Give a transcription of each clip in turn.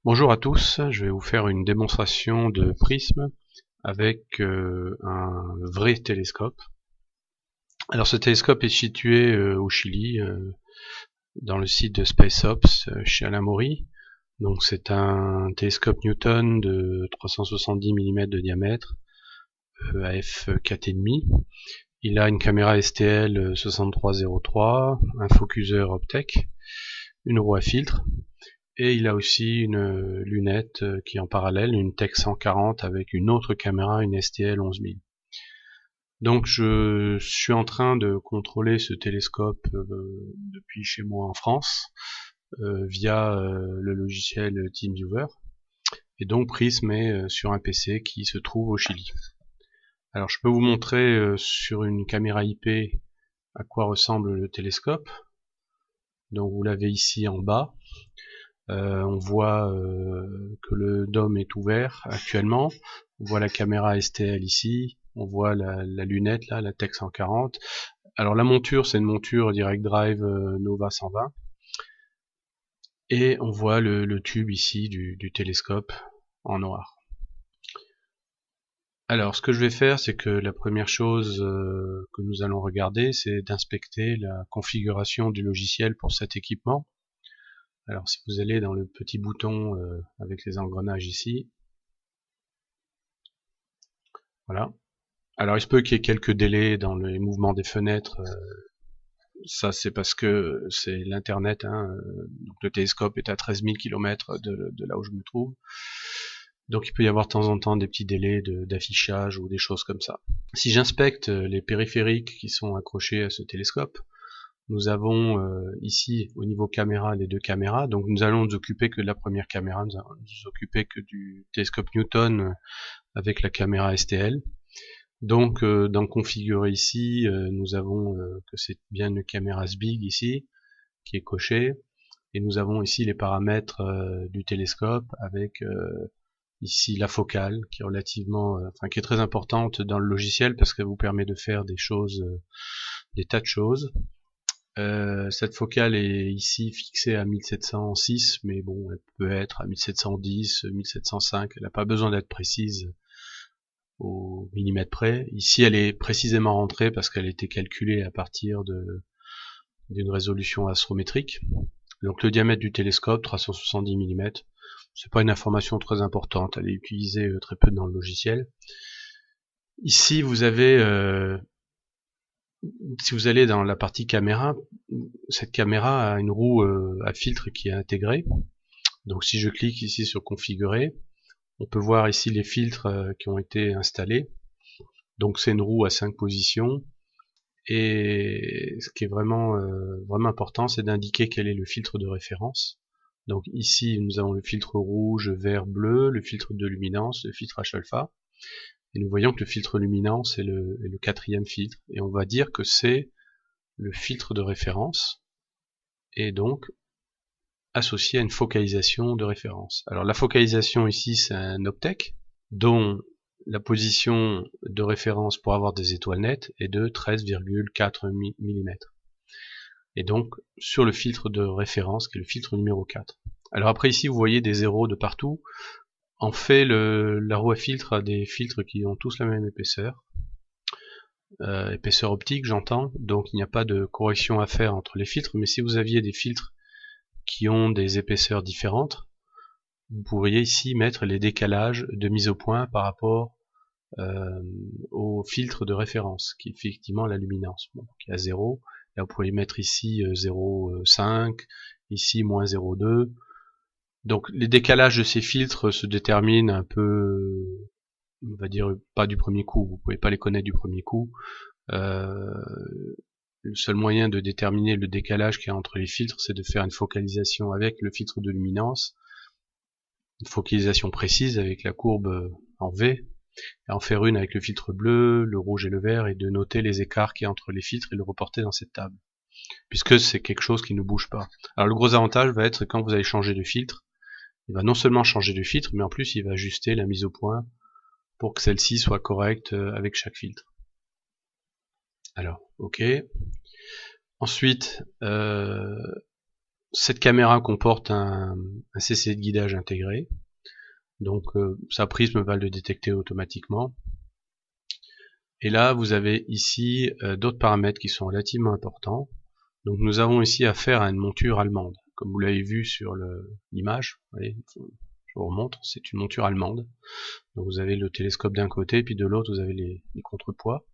Bonjour à tous, je vais vous faire une démonstration de prisme avec un vrai télescope. Alors ce télescope est situé au Chili, dans le site de SpaceOps chez Alain Maury. Donc c'est un télescope Newton de 370 mm de diamètre, à f 4,5. Il a une caméra STL 6303, un focuseur Optec, une roue à filtre. Et il a aussi une lunette qui est en parallèle, une Tech 140 avec une autre caméra, une STL 11000. Donc je suis en train de contrôler ce télescope depuis chez moi en France via le logiciel TeamViewer. Et donc Prism est sur un PC qui se trouve au Chili. Alors je peux vous montrer sur une caméra IP à quoi ressemble le télescope. Donc vous l'avez ici en bas. On voit que le dôme est ouvert actuellement. On voit la caméra STL ici. On voit la lunette là, la Tech 140. Alors la monture, c'est une monture Direct Drive Nova 120. Et on voit le tube ici du télescope en noir. Alors ce que je vais faire, c'est que la première chose que nous allons regarder, c'est d'inspecter la configuration du logiciel pour cet équipement. Alors si vous allez dans le petit bouton avec les engrenages ici, voilà. Alors il se peut qu'il y ait quelques délais dans les mouvements des fenêtres, ça c'est parce que c'est l'internet, hein, donc le télescope est à 13 000 km de là où je me trouve, donc il peut y avoir de temps en temps des petits délais d'affichage ou des choses comme ça. Si j'inspecte les périphériques qui sont accrochés à ce télescope, nous avons ici au niveau caméra les deux caméras, donc nous allons nous occuper que de la première caméra, nous allons nous occuper que du télescope Newton avec la caméra STL. Donc dans configurer ici, nous avons que c'est bien une caméra SBIG ici qui est cochée, et nous avons ici les paramètres du télescope avec ici la focale qui est relativement, enfin qui est très importante dans le logiciel parce qu'elle vous permet de faire des choses, des tas de choses. Cette focale est ici fixée à 1706, mais bon, elle peut être à 1710, 1705, elle n'a pas besoin d'être précise au millimètre près. Ici, elle est précisément rentrée parce qu'elle a été calculée à partir d'une résolution astrométrique. Donc le diamètre du télescope, 370 mm, c'est pas une information très importante, elle est utilisée très peu dans le logiciel. Ici, vous avez, si vous allez dans la partie caméra, cette caméra a une roue à filtre qui est intégrée. Donc si je clique ici sur configurer, on peut voir ici les filtres qui ont été installés. Donc c'est une roue à 5 positions. Et ce qui est vraiment important, c'est d'indiquer quel est le filtre de référence. Donc ici, nous avons le filtre rouge, vert, bleu, le filtre de luminance, le filtre H-alpha. Et nous voyons que le filtre luminance est le quatrième filtre. Et on va dire que c'est le filtre de référence, et donc associé à une focalisation de référence. Alors la focalisation ici, c'est un Optec, dont la position de référence pour avoir des étoiles nettes est de 13,4 mm. Et donc sur le filtre de référence qui est le filtre numéro 4. Alors après ici vous voyez des zéros de partout. En fait la roue à filtre a des filtres qui ont tous la même épaisseur, épaisseur optique j'entends, donc il n'y a pas de correction à faire entre les filtres, mais si vous aviez des filtres qui ont des épaisseurs différentes, vous pourriez ici mettre les décalages de mise au point par rapport au filtre de référence, qui est effectivement la luminance, bon, qui est à 0. Là, vous pouvez mettre ici 0,5, ici moins 0,2. Donc les décalages de ces filtres se déterminent un peu, on va dire, pas du premier coup. Vous pouvez pas les connaître du premier coup. Le seul moyen de déterminer le décalage qu'il y a entre les filtres, c'est de faire une focalisation avec le filtre de luminance, une focalisation précise avec la courbe en V, et en faire une avec le filtre bleu, le rouge et le vert, et de noter les écarts qu'il y a entre les filtres et le reporter dans cette table, puisque c'est quelque chose qui ne bouge pas. Alors le gros avantage va être quand vous allez changer de filtre, il va non seulement changer de filtre, mais en plus il va ajuster la mise au point pour que celle-ci soit correcte avec chaque filtre. Alors, ok. Ensuite, cette caméra comporte un CCD de guidage intégré, donc sa prisme va le détecter automatiquement. Et là, vous avez ici d'autres paramètres qui sont relativement importants. Donc nous avons ici affaire à une monture allemande. Comme vous l'avez vu sur l'image, je vous remontre, c'est une monture allemande. Donc vous avez le télescope d'un côté, puis de l'autre vous avez les contrepoids.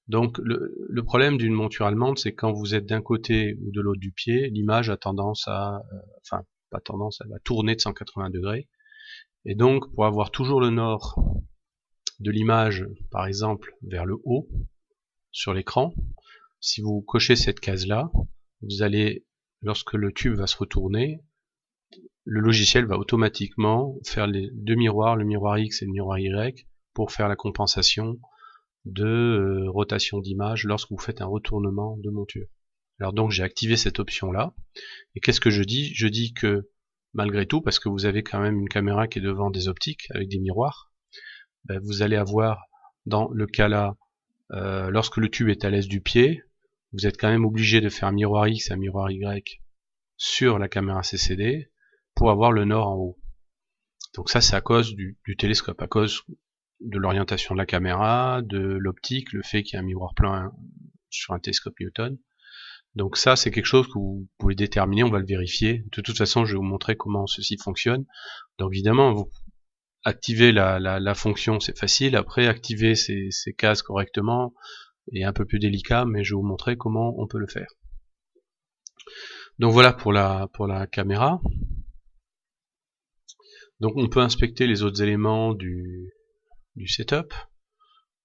Donc le problème d'une monture allemande, c'est quand vous êtes d'un côté ou de l'autre du pied, l'image a tendance à, enfin pas tendance, elle va tourner de 180 degrés. Et donc pour avoir toujours le nord de l'image, par exemple vers le haut sur l'écran, si vous cochez cette case-là, vous allez, lorsque le tube va se retourner, le logiciel va automatiquement faire les deux miroirs, le miroir X et le miroir Y, pour faire la compensation de rotation d'image lorsque vous faites un retournement de monture. Alors donc j'ai activé cette option-là, et qu'est-ce que je dis? Je dis que malgré tout, parce que vous avez quand même une caméra qui est devant des optiques avec des miroirs, ben vous allez avoir dans le cas là, lorsque le tube est à l'aise du pied, vous êtes quand même obligé de faire un miroir X et un miroir Y sur la caméra CCD pour avoir le nord en haut. Donc ça c'est à cause du télescope, à cause de l'orientation de la caméra, de l'optique, le fait qu'il y a un miroir plein sur un télescope Newton. Donc ça c'est quelque chose que vous pouvez déterminer, on va le vérifier. De toute façon je vais vous montrer comment ceci fonctionne. Donc évidemment vous activez la fonction, c'est facile. Après activer ces cases correctement est un peu plus délicat, mais je vais vous montrer comment on peut le faire. Donc voilà pour la caméra. Donc on peut inspecter les autres éléments du setup.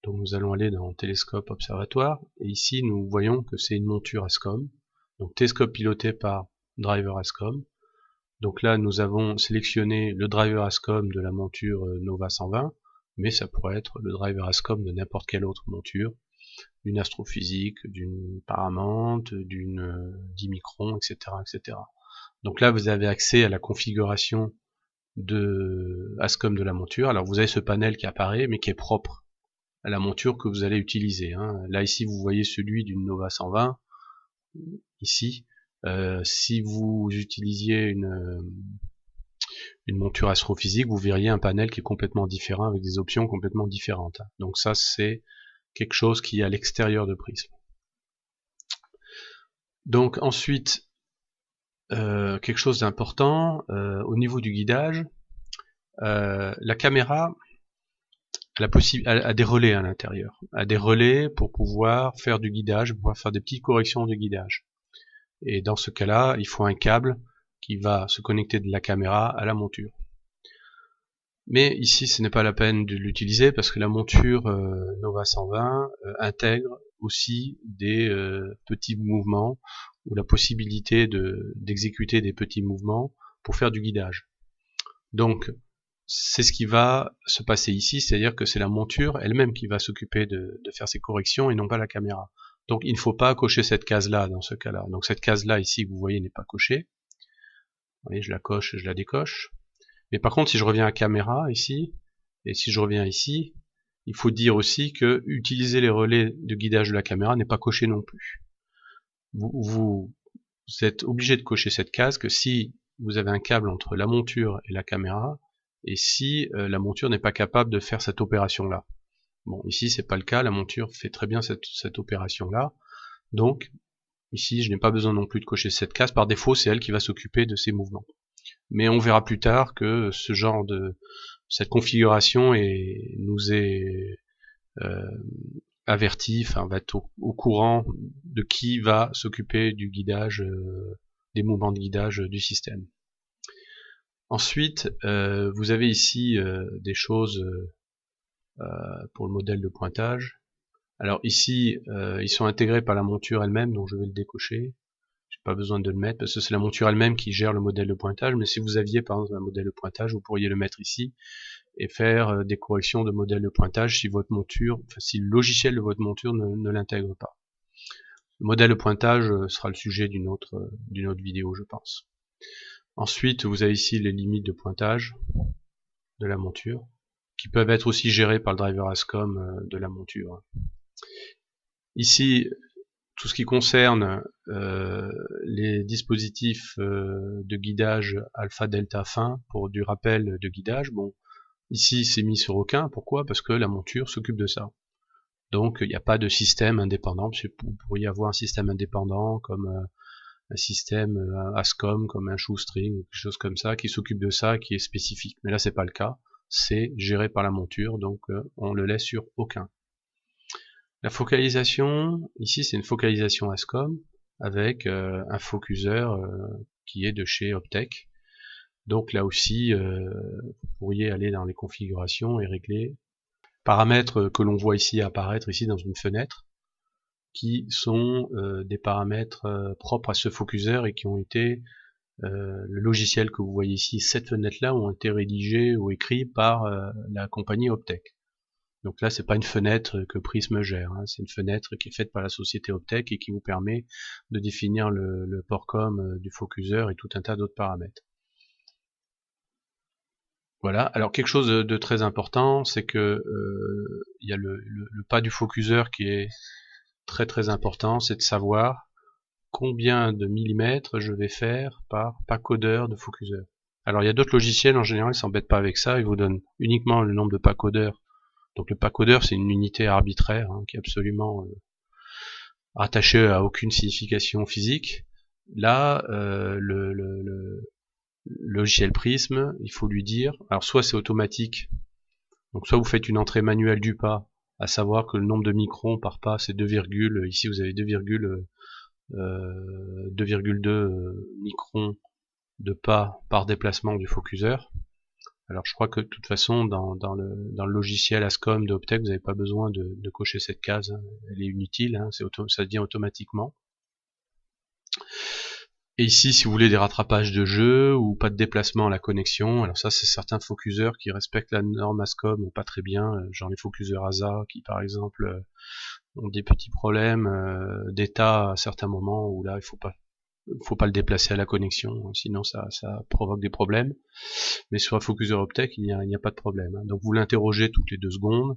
Donc nous allons aller dans Télescope Observatoire, et ici nous voyons que c'est une monture ASCOM, donc télescope piloté par driver ASCOM. Donc là nous avons sélectionné le driver ASCOM de la monture Nova 120, mais ça pourrait être le driver ASCOM de n'importe quelle autre monture, d'une astrophysique, d'une Paramount, d'une 10 microns, etc., etc. Donc là vous avez accès à la configuration de ASCOM de la monture. Alors vous avez ce panel qui apparaît, mais qui est propre à la monture que vous allez utiliser. Là ici vous voyez celui d'une Nova 120, ici. Si vous utilisiez une monture astrophysique, vous verriez un panel qui est complètement différent, avec des options complètement différentes. Donc ça c'est quelque chose qui est à l'extérieur de Prism. Donc ensuite, quelque chose d'important, au niveau du guidage, la caméra a des relais à l'intérieur, a des relais pour pouvoir faire du guidage, pour pouvoir faire des petites corrections de guidage. Et dans ce cas-là, il faut un câble qui va se connecter de la caméra à la monture. Mais ici, ce n'est pas la peine de l'utiliser parce que la monture Nova 120 intègre aussi des petits mouvements, ou la possibilité d'exécuter des petits mouvements pour faire du guidage. Donc, c'est ce qui va se passer ici, c'est-à-dire que c'est la monture elle-même qui va s'occuper de faire ces corrections et non pas la caméra. Donc il ne faut pas cocher cette case-là dans ce cas-là. Donc cette case-là ici que vous voyez n'est pas cochée. Vous voyez, je la coche, je la décoche. Mais par contre, si je reviens à caméra ici, et si je reviens ici, il faut dire aussi que utiliser les relais de guidage de la caméra n'est pas coché non plus. Vous êtes obligé de cocher cette case que si vous avez un câble entre la monture et la caméra, et si la monture n'est pas capable de faire cette opération-là. Bon, ici c'est pas le cas, la monture fait très bien cette opération-là, donc ici je n'ai pas besoin non plus de cocher cette case, par défaut c'est elle qui va s'occuper de ces mouvements. Mais on verra plus tard que cette configuration nous est averti, enfin va être au courant de qui va s'occuper du guidage, des mouvements de guidage du système. Ensuite, vous avez ici des choses pour le modèle de pointage. Alors ici, ils sont intégrés par la monture elle-même, donc je vais le décocher. J'ai pas besoin de le mettre parce que c'est la monture elle-même qui gère le modèle de pointage. Mais si vous aviez par exemple un modèle de pointage, vous pourriez le mettre ici et faire des corrections de modèle de pointage si votre monture, enfin, si le logiciel de votre monture ne l'intègre pas. Le modèle de pointage sera le sujet d'une autre vidéo, je pense. Ensuite, vous avez ici les limites de pointage de la monture, qui peuvent être aussi gérées par le driver ASCOM de la monture. Ici, tout ce qui concerne les dispositifs de guidage alpha delta fin pour du rappel de guidage, bon, ici c'est mis sur aucun. Pourquoi? Parce que la monture s'occupe de ça. Donc il n'y a pas de système indépendant, parce que vous pourriez avoir un système indépendant comme un système ASCOM, comme un shoestring, quelque chose comme ça, qui s'occupe de ça, qui est spécifique. Mais là c'est pas le cas, c'est géré par la monture, donc on le laisse sur aucun. La focalisation, ici c'est une focalisation ASCOM avec un focuseur qui est de chez Optech. Donc là aussi, vous pourriez aller dans les configurations et régler paramètres que l'on voit ici apparaître ici dans une fenêtre, qui sont des paramètres propres à ce focuseur et qui ont été le logiciel que vous voyez ici, cette fenêtre-là, ont été rédigés ou écrits par la compagnie Optech. Donc là, c'est pas une fenêtre que Prism gère, hein, c'est une fenêtre qui est faite par la société Optech et qui vous permet de définir le port com du focuseur et tout un tas d'autres paramètres. Voilà. Alors quelque chose de très important, c'est que il y a le pas du focuseur qui est très très important, c'est de savoir combien de millimètres je vais faire par pas codeur de focuseur. Alors il y a d'autres logiciels en général, ils s'embêtent pas avec ça, ils vous donnent uniquement le nombre de pas codeurs. Donc le pas codeur, c'est une unité arbitraire qui est absolument rattachée à aucune signification physique. Là, le logiciel Prism, il faut lui dire, alors soit c'est automatique, donc soit vous faites une entrée manuelle du pas, à savoir que le nombre de microns par pas c'est 2, ici vous avez 2,2 microns de pas par déplacement du focuseur. Alors je crois que de toute façon dans le logiciel ASCOM de Optech, vous n'avez pas besoin de cocher cette case, hein. Elle est inutile, hein. Ça vient automatiquement. Et ici, si vous voulez des rattrapages de jeu ou pas de déplacement à la connexion, alors ça c'est certains focuseurs qui respectent la norme ASCOM pas très bien, genre les focuseurs ASA qui par exemple ont des petits problèmes d'état à certains moments où là il faut pas le déplacer à la connexion, sinon ça provoque des problèmes. Mais sur un focuseur Optech, il n'y a pas de problème, hein. Donc vous l'interrogez toutes les 2 secondes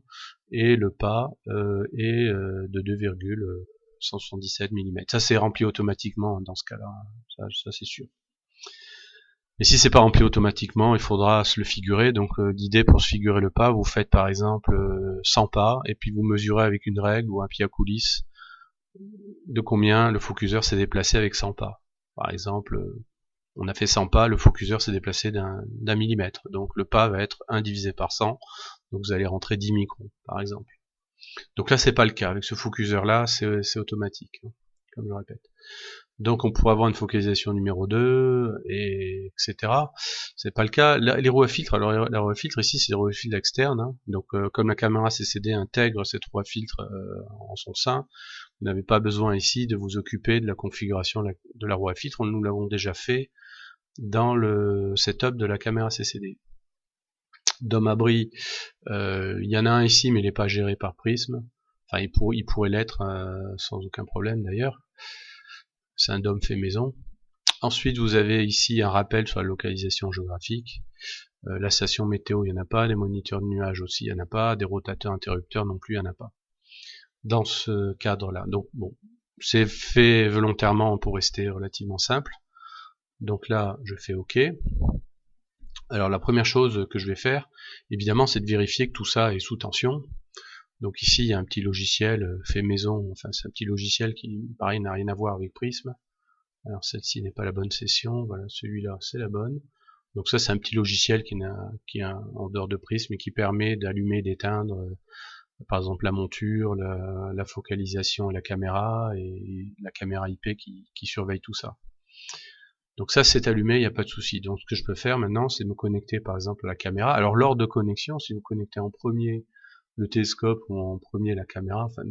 et le pas est de 2,177 mm. Ça c'est rempli automatiquement dans ce cas-là, ça c'est sûr. Et si c'est pas rempli automatiquement, il faudra se le figurer. Donc l'idée pour se figurer le pas, vous faites par exemple 100 pas et puis vous mesurez avec une règle ou un pied à coulisse de combien le focuseur s'est déplacé avec 100 pas. Par exemple, on a fait 100 pas, le focuseur s'est déplacé d'un millimètre. Donc le pas va être 1 divisé par 100, donc vous allez rentrer 10 microns, par exemple. Donc là, c'est pas le cas. Avec ce focuseur-là, c'est automatique, hein, comme je répète. Donc on pourrait avoir une focalisation numéro 2, et etc. C'est pas le cas. Là, les roues à filtre, alors la roue à filtre ici, c'est des roues à filtre externes, hein. Donc comme la caméra CCD intègre cette roue à filtre en son sein, vous n'avez pas besoin ici de vous occuper de la configuration de la roue à filtre. Nous l'avons déjà fait dans le setup de la caméra CCD. Dôme abri, il y en a un ici, mais il n'est pas géré par Prism. Enfin, il pourrait l'être sans aucun problème d'ailleurs. C'est un dôme fait maison. Ensuite, vous avez ici un rappel sur la localisation géographique. La station météo, il n'y en a pas. Les moniteurs de nuages aussi, il n'y en a pas. Des rotateurs interrupteurs non plus, il n'y en a pas. Dans ce cadre-là. Donc bon, c'est fait volontairement pour rester relativement simple. Donc là, je fais OK. Alors la première chose que je vais faire, évidemment, c'est de vérifier que tout ça est sous tension. Donc ici, il y a un petit logiciel fait maison, enfin c'est un petit logiciel qui, pareil, n'a rien à voir avec Prism. Alors celle-ci n'est pas la bonne session, voilà, celui-là c'est la bonne. Donc ça c'est un petit logiciel qui est en dehors de Prism et qui permet d'allumer, d'éteindre, par exemple la monture, la focalisation et la caméra IP qui surveille tout ça. Donc ça c'est allumé, il n'y a pas de souci. Donc ce que je peux faire maintenant, c'est me connecter par exemple à la caméra. Alors l'ordre de connexion, si vous connectez en premier le télescope ou en premier la caméra, enfin,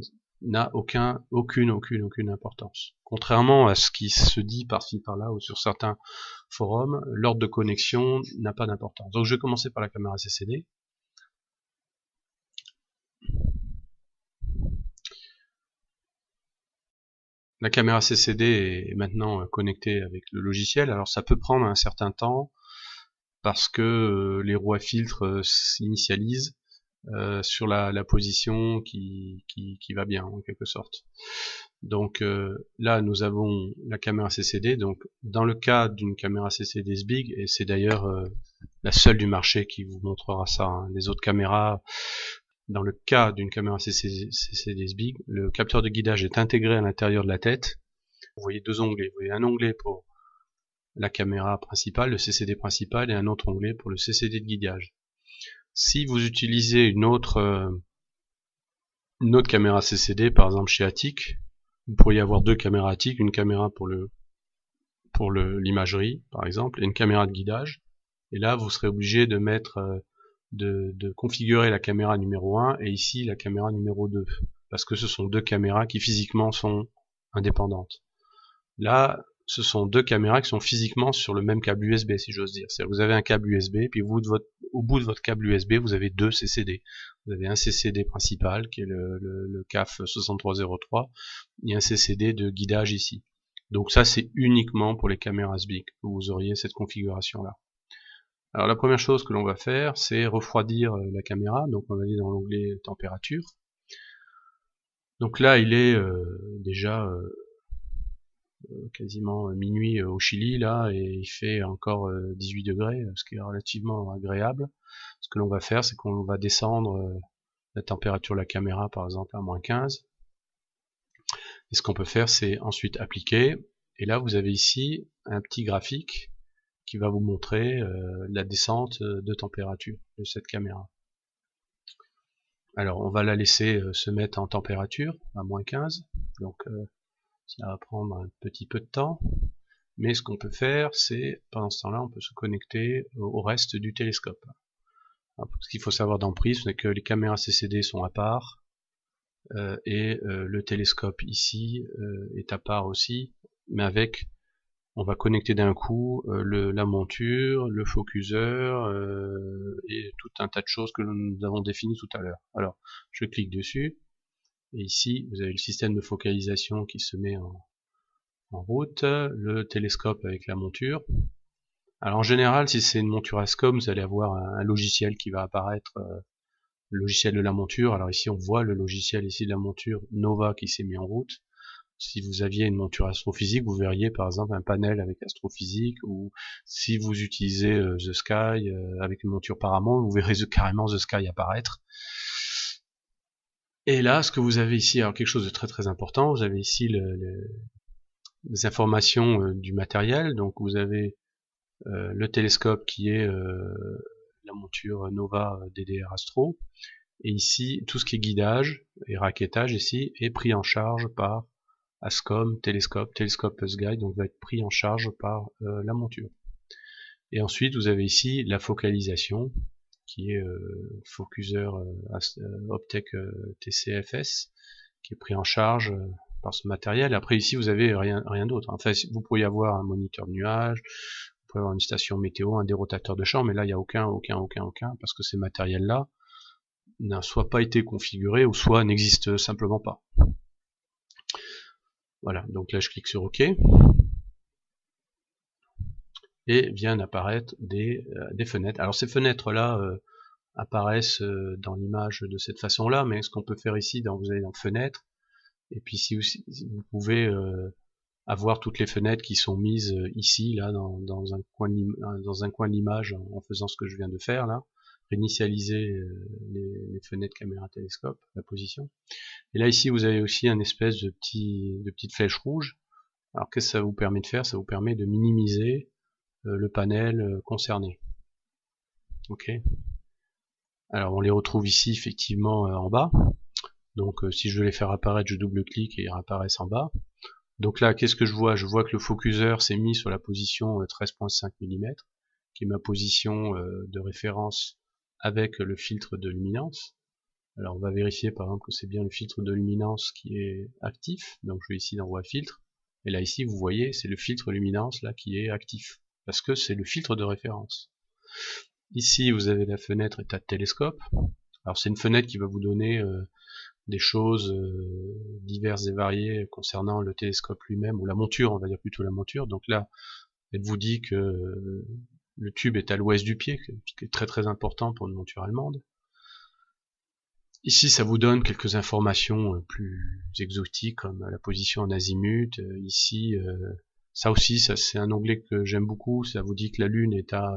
n'a aucune importance. Contrairement à ce qui se dit par-ci par-là ou sur certains forums, l'ordre de connexion n'a pas d'importance. Donc je vais commencer par la caméra CCD. La caméra CCD est maintenant connectée avec le logiciel. Alors ça peut prendre un certain temps parce que les roues à filtre s'initialisent sur la position qui va bien en quelque sorte. Donc là nous avons la caméra CCD. Donc dans le cas d'une caméra CCD SBIG, et c'est d'ailleurs la seule du marché qui vous montrera ça, hein. Les autres caméras, dans le cas d'une caméra CCD SBIG, le capteur de guidage est intégré à l'intérieur de la tête. Vous voyez deux onglets. Vous voyez un onglet pour la caméra principale, le CCD principal, et un autre onglet pour le CCD de guidage. Si vous utilisez une autre caméra CCD, par exemple chez Atik, vous pourriez avoir deux caméras Atik, une caméra pour l'imagerie par exemple, et une caméra de guidage. Et là, vous serez obligé de mettre de configurer la caméra numéro 1 et ici la caméra numéro 2, parce que ce sont deux caméras qui physiquement sont indépendantes. Là, ce sont deux caméras qui sont physiquement sur le même câble USB, si j'ose dire. C'est-à-dire que vous avez un câble USB, puis au bout de votre câble USB, vous avez deux CCD. Vous avez un CCD principal, qui est le CAF 6303, et un CCD de guidage ici. Donc ça, c'est uniquement pour les caméras SBIC que vous auriez cette configuration-là. Alors la première chose que l'on va faire, c'est refroidir la caméra. Donc on va aller dans l'onglet température. Donc là, il est déjà quasiment minuit au Chili là, et il fait encore 18 degrés, ce qui est relativement agréable. Ce que l'on va faire, c'est qu'on va descendre la température de la caméra par exemple à -15. Et ce qu'on peut faire, c'est ensuite appliquer. Et là, vous avez ici un petit graphique qui va vous montrer la descente de température de cette caméra. Alors, on va la laisser se mettre en température à -15. Donc, ça va prendre un petit peu de temps. Mais ce qu'on peut faire, c'est, pendant ce temps-là, on peut se connecter au reste du télescope. Alors, ce qu'il faut savoir dans Prism, c'est que les caméras CCD sont à part, et le télescope ici est à part aussi, mais avec, on va connecter d'un coup la monture, le focuseur et tout un tas de choses que nous avons définies tout à l'heure. Alors, je clique dessus, et ici, vous avez le système de focalisation qui se met en route, le télescope avec la monture. Alors en général, si c'est une monture ASCOM, vous allez avoir un logiciel qui va apparaître, le logiciel de la monture. Alors ici, on voit le logiciel ici de la monture Nova qui s'est mis en route. Si vous aviez une monture astrophysique, vous verriez par exemple un panel avec astrophysique, ou si vous utilisez The Sky avec une monture Paramount, vous verrez carrément The Sky apparaître. Et là, ce que vous avez ici, alors quelque chose de très très important, vous avez ici les informations du matériel. Donc vous avez le télescope qui est la monture Nova DDR Astro, et ici tout ce qui est guidage et raquettage ici est pris en charge par ASCOM Telescope Plus Guide, donc va être pris en charge par la monture. Et ensuite vous avez ici la focalisation qui est focuseur Optec TCFS, qui est pris en charge par ce matériel. Après ici vous avez rien d'autre. Enfin, vous pourriez avoir un moniteur de nuages, vous pouvez avoir une station météo, un dérotateur de champ, mais là il n'y a aucun, parce que ces matériels-là n'a soit pas été configurés, ou soit n'existent simplement pas. Voilà, donc là je clique sur OK, et viennent apparaître des fenêtres. Alors ces fenêtres-là apparaissent dans l'image de cette façon-là, mais ce qu'on peut faire ici, vous allez dans Fenêtres, et puis si vous pouvez avoir toutes les fenêtres qui sont mises ici, là, dans un coin de l'image, en faisant ce que je viens de faire là, réinitialiser les fenêtres caméra télescope, la position. Et là ici vous avez aussi un espèce de petite flèche rouge. Alors qu'est-ce que ça vous permet de faire? Ça vous permet de minimiser le panel concerné. Ok. Alors on les retrouve ici effectivement en bas. Donc si je veux les faire apparaître, je double-clique et ils réapparaissent en bas. Donc là, qu'est-ce que je vois? Je vois que le focuseur s'est mis sur la position 13.5 mm, qui est ma position de référence avec le filtre de luminance. Alors on va vérifier par exemple que c'est bien le filtre de luminance qui est actif. Donc je vais ici dans Voie filtre. Et là ici, vous voyez, c'est le filtre luminance là qui est actif, parce que c'est le filtre de référence. Ici, vous avez la fenêtre état de télescope. Alors c'est une fenêtre qui va vous donner des choses diverses et variées concernant le télescope lui-même, ou la monture, on va dire plutôt la monture. Donc là, elle vous dit que le tube est à l'ouest du pied, ce qui est très très important pour une monture allemande. Ici, ça vous donne quelques informations plus exotiques, comme la position en azimut. Ici, ça aussi, ça c'est un onglet que j'aime beaucoup. Ça vous dit que la Lune est à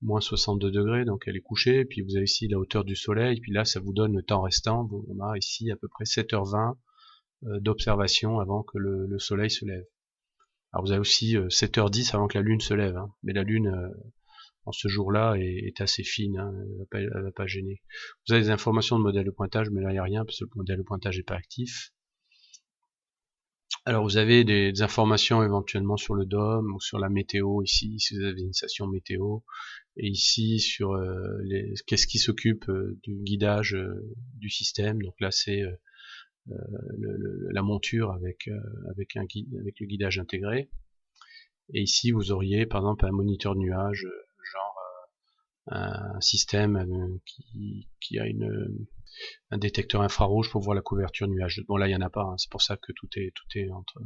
moins 62 degrés, donc elle est couchée. Puis vous avez ici la hauteur du Soleil. Puis là, ça vous donne le temps restant. On a ici à peu près 7h20 d'observation avant que le Soleil se lève. Alors vous avez aussi 7h10 avant que la Lune se lève. Hein. Mais la Lune, en ce jour-là, est assez fine. Hein. Elle va pas gêner. Vous avez des informations de modèle de pointage, mais là il n'y a rien parce que le modèle de pointage n'est pas actif. Alors vous avez des informations éventuellement sur le DOM ou sur la météo ici, si vous avez une station météo, et ici sur qu'est-ce qui s'occupe du guidage du système. Donc là c'est la monture avec avec le guidage intégré. Et ici vous auriez par exemple un moniteur de nuage, genre un système qui a un détecteur infrarouge pour voir la couverture nuage. Bon là il y en a pas, hein. C'est pour ça que tout est entre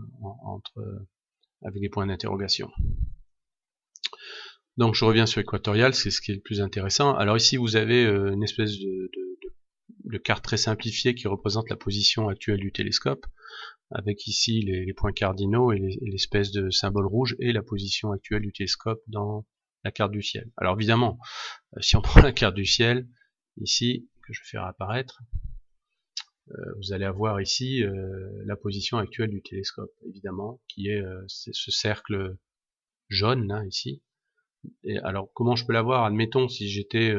avec des points d'interrogation. Donc je reviens sur Équatorial, c'est ce qui est le plus intéressant. Alors ici vous avez une espèce de carte très simplifiée qui représente la position actuelle du télescope, avec ici les points cardinaux et l'espèce de symbole rouge et la position actuelle du télescope dans la carte du ciel. Alors évidemment, si on prend la carte du ciel, ici, que je vais faire apparaître, vous allez avoir ici la position actuelle du télescope, évidemment, qui est ce cercle jaune, là, ici. Et alors, comment je peux l'avoir? Admettons, si j'étais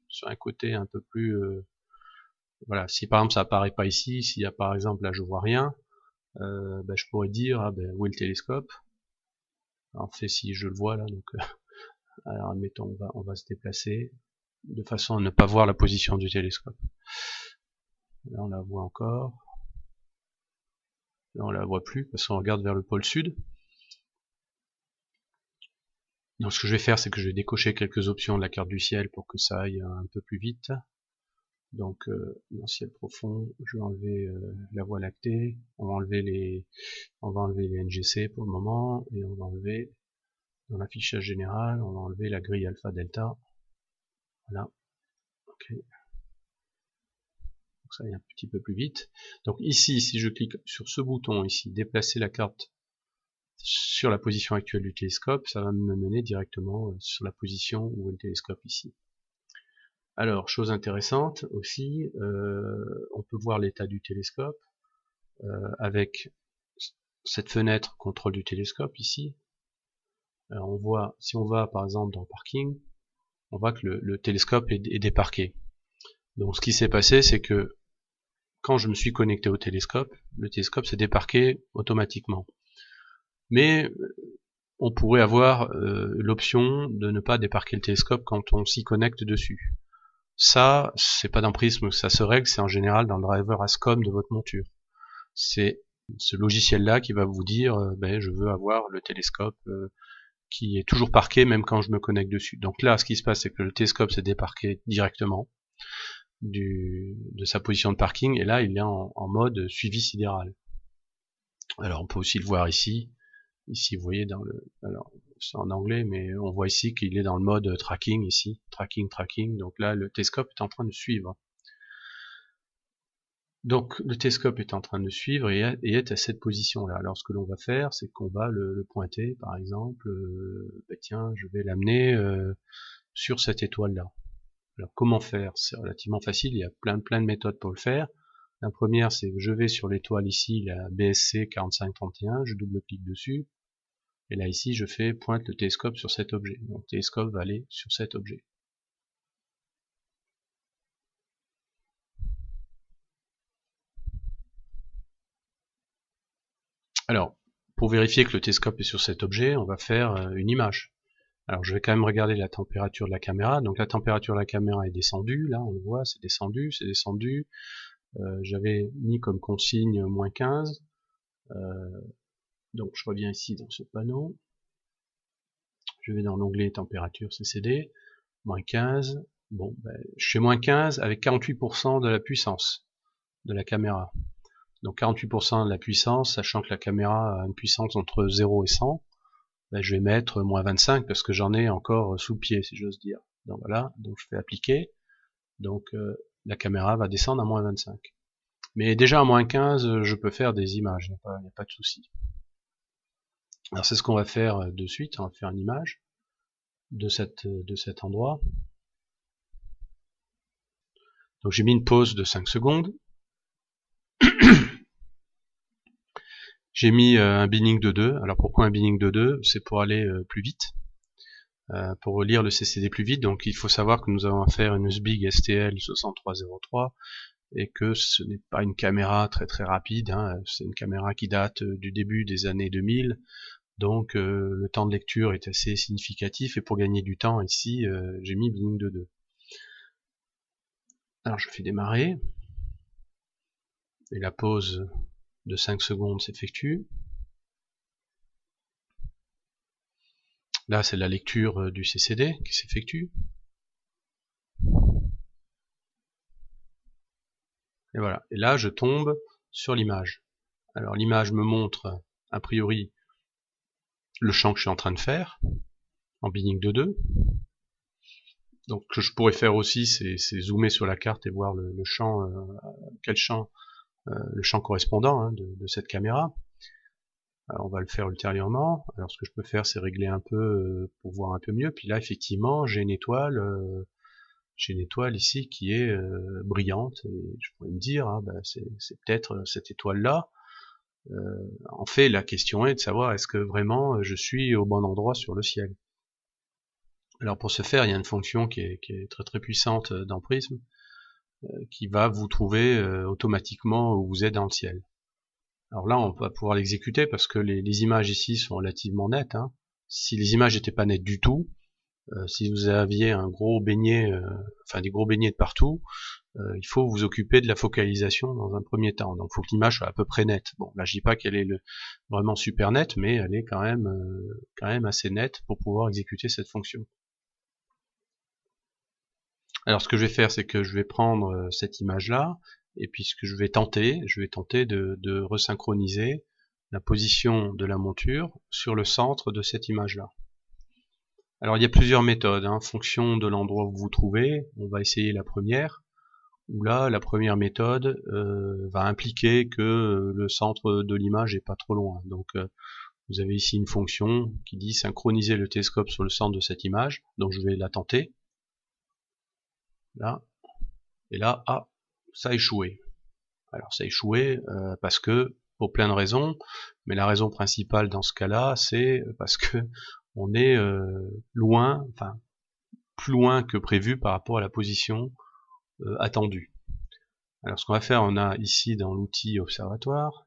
sur un côté un peu plus... voilà, si par exemple ça apparaît pas ici, s'il y a par exemple, là je vois rien, ben, je pourrais dire, ah ben, où est le télescope? En fait, si je le vois là, donc... alors, admettons, on va se déplacer de façon à ne pas voir la position du télescope. Là, on la voit encore. Là, on la voit plus parce qu'on regarde vers le pôle sud. Donc, ce que je vais faire, c'est que je vais décocher quelques options de la carte du ciel pour que ça aille un peu plus vite. Donc, dans ciel profond, je vais enlever la voie lactée. On va enlever les NGC pour le moment et on va enlever dans l'affichage général, on va enlever la grille alpha delta. Voilà. Ok. Donc ça aille un petit peu plus vite. Donc ici, si je clique sur ce bouton ici, déplacer la carte sur la position actuelle du télescope, ça va me mener directement sur la position où est le télescope ici. Alors, chose intéressante aussi, on peut voir l'état du télescope avec cette fenêtre contrôle du télescope ici. Alors on voit, si on va par exemple dans parking, on voit que le télescope est déparqué. Donc ce qui s'est passé, c'est que quand je me suis connecté au télescope, le télescope s'est déparqué automatiquement. Mais on pourrait avoir l'option de ne pas déparquer le télescope quand on s'y connecte dessus. Ça, c'est pas d'un prisme que ça se règle, c'est en général dans le driver ASCOM de votre monture. C'est ce logiciel-là qui va vous dire, ben, je veux avoir le télescope qui est toujours parqué même quand je me connecte dessus. Donc là, ce qui se passe, c'est que le télescope s'est déparqué directement de sa position de parking, et là, il est en mode suivi sidéral. Alors, on peut aussi le voir ici. Ici, vous voyez, alors, c'est en anglais, mais on voit ici qu'il est dans le mode tracking ici. Tracking. Donc là, le télescope est en train de suivre. Donc, le télescope est en train de suivre et est à cette position-là. Alors, ce que l'on va faire, c'est qu'on va le pointer, par exemple, ben tiens, je vais l'amener sur cette étoile-là. Alors, comment faire? C'est relativement facile, il y a plein de méthodes pour le faire. La première, c'est que je vais sur l'étoile ici, la BSC 4531, je double-clique dessus, et là ici, je fais pointe le télescope sur cet objet. Donc, le télescope va aller sur cet objet. Alors, pour vérifier que le télescope est sur cet objet, on va faire une image. Alors je vais quand même regarder la température de la caméra. Donc la température de la caméra est descendue, là on le voit, c'est descendu. J'avais mis comme consigne moins 15. Donc je reviens ici dans ce panneau. Je vais dans l'onglet température CCD, moins 15. Bon, ben, je fais moins 15 avec 48% de la puissance de la caméra. Donc 48% de la puissance, sachant que la caméra a une puissance entre 0 et 100, ben, je vais mettre moins 25 parce que j'en ai encore sous le pied, si j'ose dire. Donc voilà, donc je fais appliquer. Donc la caméra va descendre à moins 25. Mais déjà à moins 15, je peux faire des images, il n'y a pas de souci. Alors c'est ce qu'on va faire de suite, on va faire une image de cet endroit. Donc j'ai mis une pause de 5 secondes. J'ai mis un binning de 2. Alors pourquoi un binning de 2? C'est pour aller plus vite, pour lire le CCD plus vite. Donc il faut savoir que nous allons faire une SBIG STL 6303 et que ce n'est pas une caméra très très rapide, hein. C'est une caméra qui date du début des années 2000. Donc le temps de lecture est assez significatif, et pour gagner du temps ici, j'ai mis binning de 2. Alors je fais démarrer, et la pause de 5 secondes s'effectue. Là c'est la lecture du CCD qui s'effectue. Et voilà, et là je tombe sur l'image. Alors l'image me montre a priori le champ que je suis en train de faire, en binning de 2. Donc ce que je pourrais faire aussi, c'est zoomer sur la carte et voir le champ, quel champ, le champ correspondant, hein, de cette caméra. Alors on va le faire ultérieurement. Alors ce que je peux faire, c'est régler un peu pour voir un peu mieux. Puis là, effectivement, j'ai une étoile ici qui est brillante. Et je pourrais me dire, hein, bah, c'est peut-être cette étoile-là. En fait, la question est de savoir est-ce que vraiment je suis au bon endroit sur le ciel. Alors pour ce faire, il y a une fonction qui est très très puissante dans Prism, qui va vous trouver automatiquement où vous êtes dans le ciel. Alors là, on va pouvoir l'exécuter parce que les images ici sont relativement nettes, hein. Si les images n'étaient pas nettes du tout, si vous aviez un gros beignet, des gros beignets de partout, il faut vous occuper de la focalisation dans un premier temps. Donc il faut que l'image soit à peu près nette. Bon, là je dis pas qu'elle est vraiment super nette, mais elle est quand même assez nette pour pouvoir exécuter cette fonction. Alors ce que je vais faire, c'est que je vais prendre cette image-là, et puis ce que je vais tenter de resynchroniser la position de la monture sur le centre de cette image-là. Alors il y a plusieurs méthodes, hein, en fonction de l'endroit où vous vous trouvez. On va essayer la première, où là, la première méthode va impliquer que le centre de l'image est pas trop loin. Donc vous avez ici une fonction qui dit synchroniser le télescope sur le centre de cette image. Donc je vais la tenter. Là. Et là, ah, ça a échoué. Alors ça a échoué parce que, pour plein de raisons, mais la raison principale dans ce cas-là, c'est parce que on est loin, enfin plus loin que prévu par rapport à la position attendue. Alors ce qu'on va faire, on a ici dans l'outil observatoire,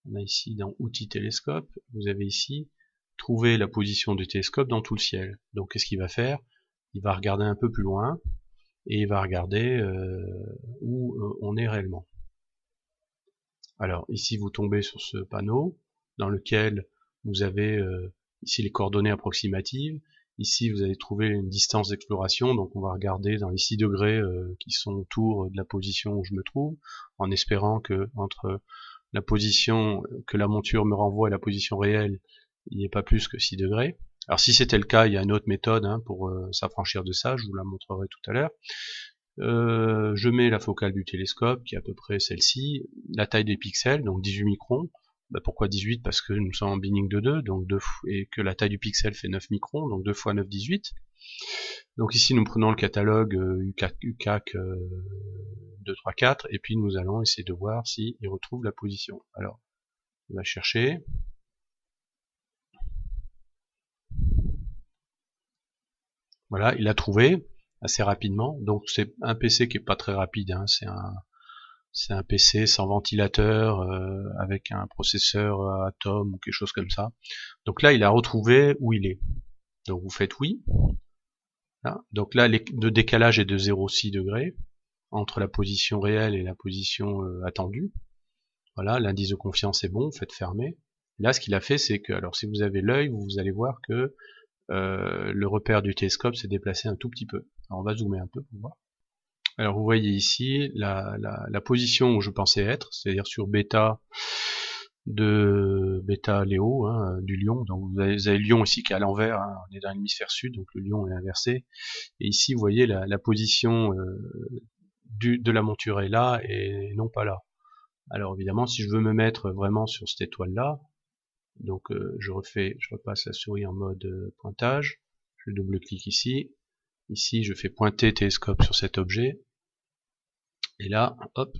on a ici dans outils télescope, vous avez ici trouver la position du télescope dans tout le ciel. Donc qu'est-ce qu'il va faire? Il va regarder un peu plus loin et il va regarder où on est réellement. Alors ici vous tombez sur ce panneau dans lequel vous avez ici les coordonnées approximatives. Ici vous allez trouver une distance d'exploration, donc on va regarder dans les 6 degrés qui sont autour de la position où je me trouve, en espérant que entre la position que la monture me renvoie et la position réelle, il n'y ait pas plus que 6 degrés. Alors si c'était le cas, il y a une autre méthode pour s'affranchir de ça, je vous la montrerai tout à l'heure. Je mets la focale du télescope qui est à peu près celle-ci, la taille des pixels, donc 18 microns. Bah pourquoi 18? Parce que nous sommes en binning de 2, donc et que la taille du pixel fait 9 microns, donc 2 fois 9, 18. Donc ici nous prenons le catalogue UCAC 234, et puis nous allons essayer de voir s'il retrouve la position. Alors, il va chercher. Voilà, il l'a trouvé assez rapidement. Donc c'est un PC qui est pas très rapide, hein. C'est un PC sans ventilateur, avec un processeur Atom ou quelque chose comme ça. Donc là, il a retrouvé où il est. Donc vous faites oui. Là. Donc là, le décalage est de 0,6 degrés entre la position réelle et la position attendue. Voilà, l'indice de confiance est bon, vous faites fermer. Là, ce qu'il a fait, c'est que, alors si vous avez l'œil, vous allez voir que le repère du télescope s'est déplacé un tout petit peu. Alors on va zoomer un peu pour voir. Alors vous voyez ici la position où je pensais être, c'est-à-dire sur bêta de bêta Léo, hein, du lion. Donc vous avez le lion ici qui est à l'envers, hein, on est dans l'hémisphère sud, donc le lion est inversé. Et ici vous voyez la position de la monture est là et non pas là. Alors évidemment, si je veux me mettre vraiment sur cette étoile-là, donc je repasse la souris en mode pointage, je double-clique ici, je fais pointer télescope sur cet objet, et là, hop,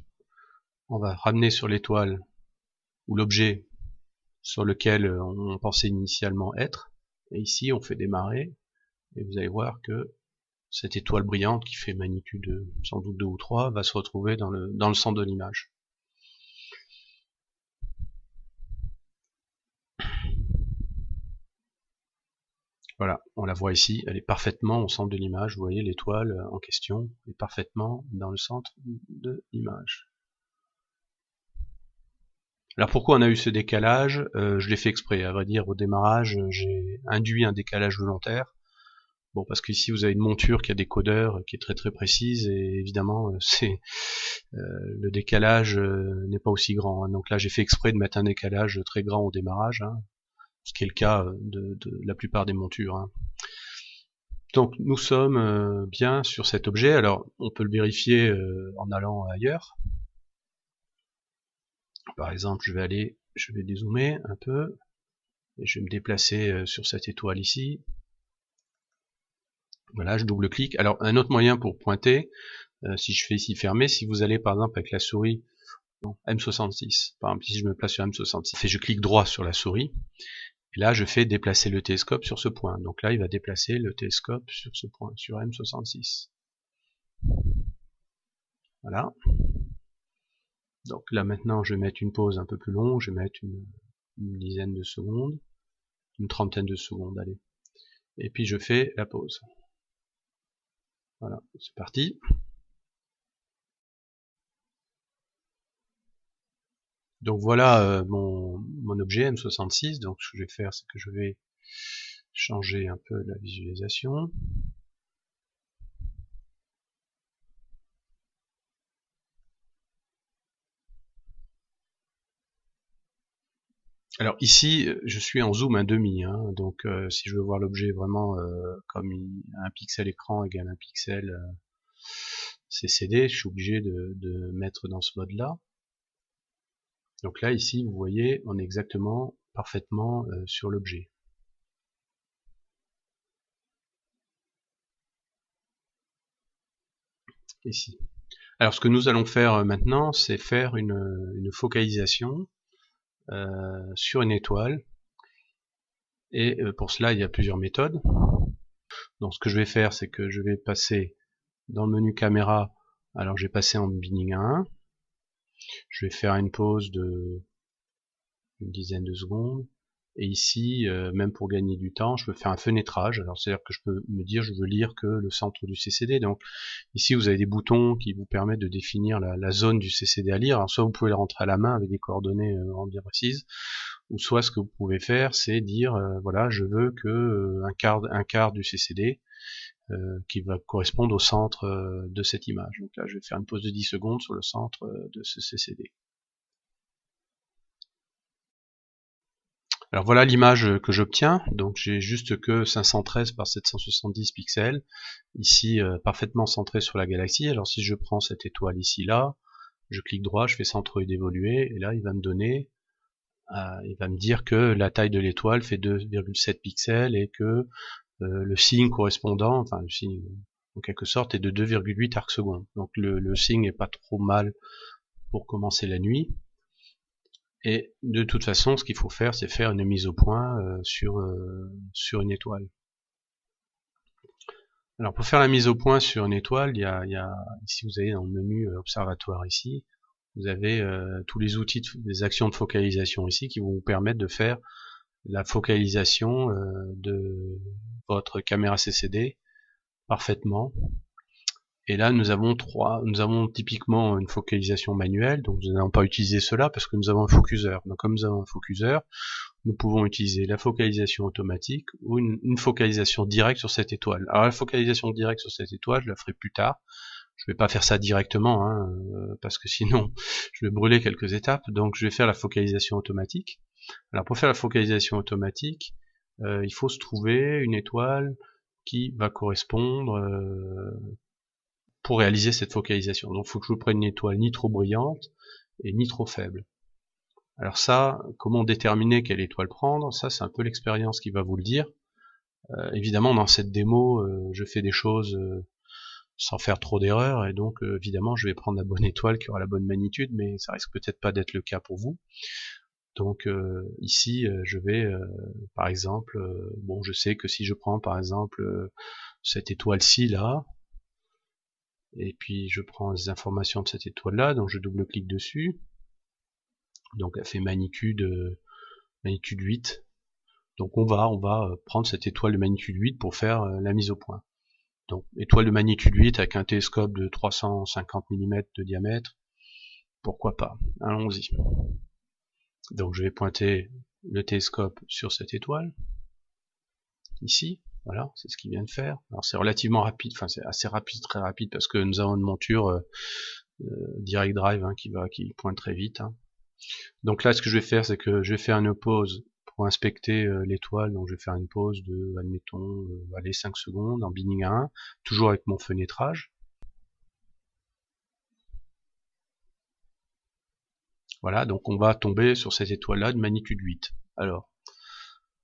on va ramener sur l'étoile ou l'objet sur lequel on pensait initialement être, et ici on fait démarrer, et vous allez voir que cette étoile brillante qui fait magnitude sans doute 2 ou 3 va se retrouver dans le centre de l'image. Voilà, on la voit ici, elle est parfaitement au centre de l'image, vous voyez l'étoile en question est parfaitement dans le centre de l'image. Alors pourquoi on a eu ce décalage? Je l'ai fait exprès, à vrai dire au démarrage j'ai induit un décalage volontaire. Bon, parce qu'ici vous avez une monture qui a des codeurs qui est très très précise et évidemment le décalage n'est pas aussi grand, hein. Donc là j'ai fait exprès de mettre un décalage très grand au démarrage, hein, ce qui est le cas de la plupart des montures, hein. Donc nous sommes bien sur cet objet. Alors on peut le vérifier en allant ailleurs. Par exemple je vais dézoomer un peu et je vais me déplacer sur cette étoile ici. Voilà, je double-clique. Alors un autre moyen pour pointer, si je fais ici fermer, si vous allez par exemple avec la souris M66, par exemple si je me place sur M66 et je clique droit sur la souris, et là je fais déplacer le télescope sur ce point. Donc là il va déplacer le télescope sur ce point, sur M66. Voilà. Donc là maintenant je vais mettre une pause un peu plus longue, je vais mettre une dizaine de secondes, une trentaine de secondes, allez. Et puis je fais la pause. Voilà, c'est parti. Donc voilà mon objet M66. Donc ce que je vais faire, c'est que je vais changer un peu la visualisation. Alors ici, je suis en zoom 1/2, hein, donc si je veux voir l'objet vraiment comme un pixel écran égale un pixel CCD, je suis obligé de mettre dans ce mode-là. Donc là, ici, vous voyez, on est exactement, parfaitement sur l'objet. Ici. Alors ce que nous allons faire maintenant, c'est faire une focalisation sur une étoile. Et pour cela, il y a plusieurs méthodes. Donc ce que je vais faire, c'est que je vais passer dans le menu caméra. Alors je vais passer en binning 1. Je vais faire une pause de une dizaine de secondes. Et ici, même pour gagner du temps, je peux faire un fenêtrage. Alors c'est-à-dire que je peux me dire je veux lire que le centre du CCD. Donc ici vous avez des boutons qui vous permettent de définir la zone du CCD à lire. Alors soit vous pouvez le rentrer à la main avec des coordonnées bien précises, ou soit ce que vous pouvez faire c'est dire voilà, je veux que un quart du CCD qui va correspondre au centre de cette image. Donc là je vais faire une pause de 10 secondes sur le centre de ce CCD. Alors voilà l'image que j'obtiens, donc j'ai juste que 513 par 770 pixels, ici parfaitement centré sur la galaxie. Alors si je prends cette étoile ici là, je clique droit, je fais centroïde évoluer, et là il va me donner, il va me dire que la taille de l'étoile fait 2,7 pixels et que le signe correspondant, enfin le signe en quelque sorte est de 2,8 arcs secondes. Donc le signe n'est pas trop mal pour commencer la nuit. Et de toute façon, ce qu'il faut faire, c'est faire une mise au point sur une étoile. Alors pour faire la mise au point sur une étoile, il y a ici vous avez dans le menu observatoire ici, vous avez tous les outils, des actions de focalisation ici qui vont vous permettre de faire la focalisation de votre caméra CCD parfaitement. Et là, nous avons typiquement une focalisation manuelle, donc nous n'allons pas utiliser cela parce que nous avons un focuseur. Donc comme nous avons un focuseur, nous pouvons utiliser la focalisation automatique ou une focalisation directe sur cette étoile. Alors la focalisation directe sur cette étoile, je la ferai plus tard. Je vais pas faire ça directement, hein, parce que sinon je vais brûler quelques étapes. Donc je vais faire la focalisation automatique. Alors pour faire la focalisation automatique, il faut se trouver une étoile qui va correspondre pour réaliser cette focalisation. Donc il faut que je prenne une étoile ni trop brillante et ni trop faible. Alors ça, comment déterminer quelle étoile prendre, ça c'est un peu l'expérience qui va vous le dire. Évidemment dans cette démo, je fais des choses sans faire trop d'erreurs, et donc évidemment je vais prendre la bonne étoile qui aura la bonne magnitude, mais ça risque peut-être pas d'être le cas pour vous. Donc ici je vais par exemple, bon je sais que si je prends par exemple cette étoile-ci là, et puis je prends les informations de cette étoile là, donc je double-clique dessus, donc elle fait magnitude 8, donc on va prendre cette étoile de magnitude 8 pour faire la mise au point. Donc étoile de magnitude 8 avec un télescope de 350 mm de diamètre, pourquoi pas, allons-y. Donc je vais pointer le télescope sur cette étoile, ici, voilà, c'est ce qu'il vient de faire. Alors c'est relativement rapide, enfin c'est assez rapide, très rapide, parce que nous avons une monture Direct Drive qui pointe très vite. Donc là ce que je vais faire, c'est que je vais faire une pause pour inspecter l'étoile, donc je vais faire une pause de, admettons, allez, 5 secondes en binning à 1, toujours avec mon fenêtrage. Voilà, donc on va tomber sur cette étoile-là de magnitude 8. Alors,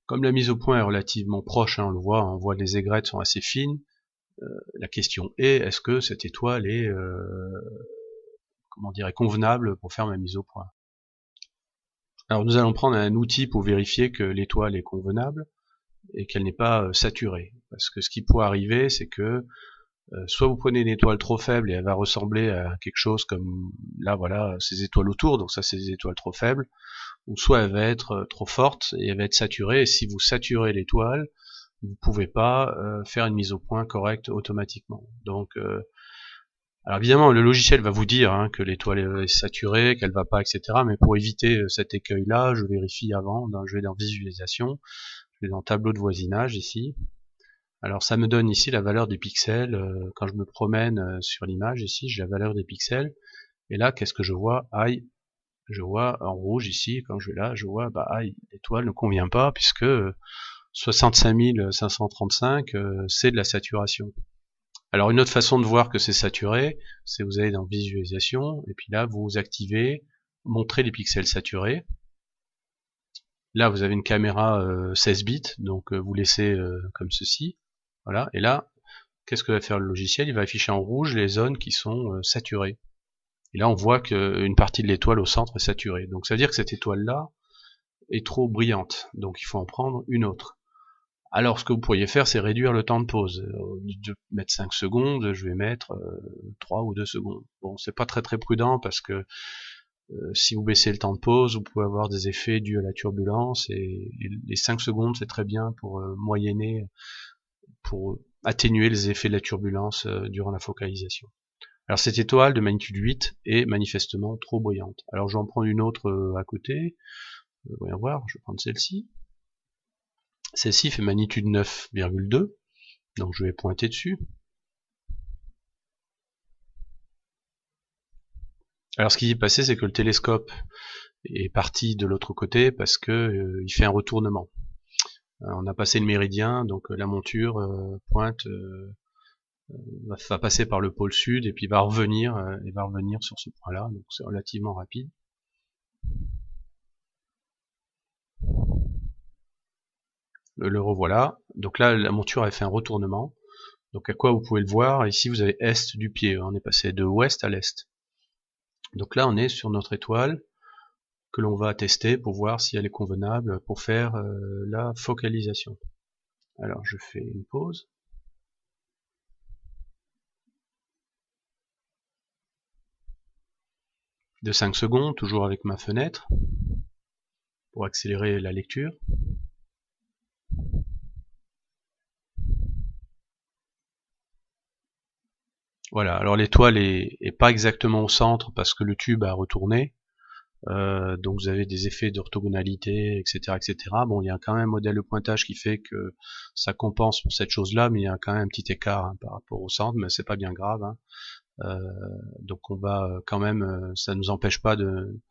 comme la mise au point est relativement proche, on le voit, on voit les aigrettes sont assez fines, la question est, est-ce que cette étoile est, comment dire, convenable pour faire ma mise au point? Alors nous allons prendre un outil pour vérifier que l'étoile est convenable et qu'elle n'est pas saturée. Parce que ce qui pourrait arriver, c'est que soit vous prenez une étoile trop faible et elle va ressembler à quelque chose comme, là voilà, ces étoiles autour, donc ça c'est des étoiles trop faibles, ou soit elle va être trop forte et elle va être saturée, et si vous saturez l'étoile, vous pouvez pas faire une mise au point correcte automatiquement. Donc alors évidemment le logiciel va vous dire que l'étoile est saturée, qu'elle va pas, etc. Mais pour éviter cet écueil là, je vérifie avant, je vais dans visualisation, je vais dans tableau de voisinage ici. Alors ça me donne ici la valeur des pixels, quand je me promène sur l'image ici, j'ai la valeur des pixels, et là qu'est-ce que je vois? Aïe, je vois en rouge ici, quand je vais là, je vois, bah aïe, l'étoile ne convient pas, puisque 65 535 c'est de la saturation. Alors une autre façon de voir que c'est saturé, c'est vous allez dans visualisation, et puis là vous activez montrer les pixels saturés. Là vous avez une caméra 16 bits, donc vous laissez comme ceci, voilà, et là qu'est-ce que va faire le logiciel? Il va afficher en rouge les zones qui sont saturées. Et là on voit qu'une partie de l'étoile au centre est saturée. Donc ça veut dire que cette étoile là est trop brillante, donc il faut en prendre une autre. Alors ce que vous pourriez faire, c'est réduire le temps de pause. Au lieu de mettre 5 secondes, je vais mettre 3 ou 2 secondes. Bon, c'est pas très prudent, parce que si vous baissez le temps de pause, vous pouvez avoir des effets dus à la turbulence, et les 5 secondes c'est très bien pour moyenner, pour atténuer les effets de la turbulence durant la focalisation. Alors cette étoile de magnitude 8 est manifestement trop brillante. Alors je vais en prendre une autre à côté. Voyons voir, je vais prendre celle-ci. Celle-ci fait magnitude 9,2, donc je vais pointer dessus. Alors ce qui s'est passé, c'est que le télescope est parti de l'autre côté parce que il fait un retournement. On a passé le méridien, donc la monture pointe va passer par le pôle sud et puis va revenir sur ce point-là, donc c'est relativement rapide. Le revoilà. Donc là, la monture a fait un retournement. Donc à quoi vous pouvez le voir, ici vous avez est du pied, on est passé de ouest à l'est. Donc là on est sur notre étoile que l'on va tester pour voir si elle est convenable pour faire la focalisation. Alors je fais une pause. De 5 secondes, toujours avec ma fenêtre, pour accélérer la lecture. Voilà, alors l'étoile est pas exactement au centre parce que le tube a retourné, donc vous avez des effets d'orthogonalité, etc., etc. Bon, il y a quand même un modèle de pointage qui fait que ça compense pour cette chose-là, mais il y a quand même un petit écart par rapport au centre, mais c'est pas bien grave. Donc on va quand même, ça nous empêche pas de,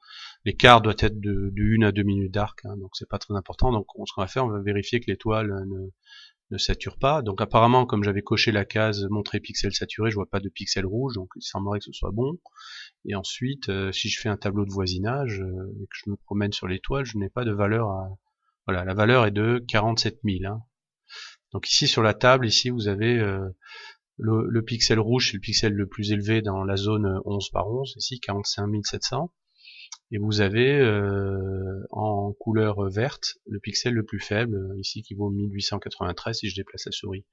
l'écart doit être de 1 à 2 minutes d'arc, donc c'est pas très important. Donc ce qu'on va faire, on va vérifier que l'étoile ne sature pas. Donc apparemment, comme j'avais coché la case montrer pixels saturés, je vois pas de pixels rouges, donc il semblerait que ce soit bon. Et ensuite, si je fais un tableau de voisinage et que je me promène sur l'étoile, je n'ai pas de valeur à... Voilà, la valeur est de 47 000. Hein. Donc ici sur la table, ici vous avez le pixel rouge, c'est le pixel le plus élevé dans la zone 11 par 11, ici 45 700. Et vous avez en couleur verte le pixel le plus faible, ici qui vaut 1893 si je déplace la souris.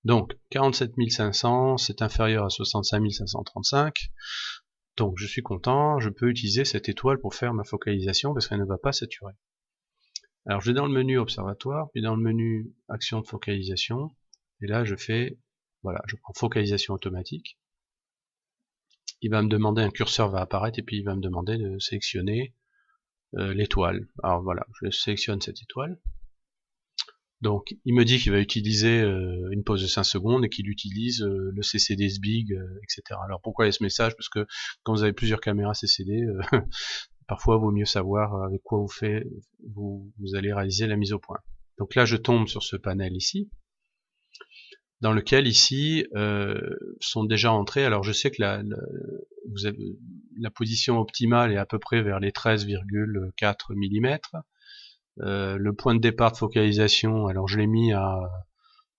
Donc 47 500, c'est inférieur à 65 535. Donc je suis content, je peux utiliser cette étoile pour faire ma focalisation parce qu'elle ne va pas saturer. Alors je vais dans le menu observatoire, puis dans le menu action de focalisation, et là je fais, voilà, je prends focalisation automatique. Il va me demander, un curseur va apparaître et puis il va me demander de sélectionner l'étoile. Alors voilà, je sélectionne cette étoile. Donc il me dit qu'il va utiliser une pause de 5 secondes et qu'il utilise le CCD SBIG, etc. Alors pourquoi il y a ce message? Parce que quand vous avez plusieurs caméras CCD, parfois il vaut mieux savoir avec quoi vous allez réaliser la mise au point. Donc là je tombe sur ce panel ici, dans lequel ici sont déjà entrés. Alors je sais que vous avez, la position optimale est à peu près vers les 13,4 mm. Le point de départ de focalisation, alors je l'ai mis à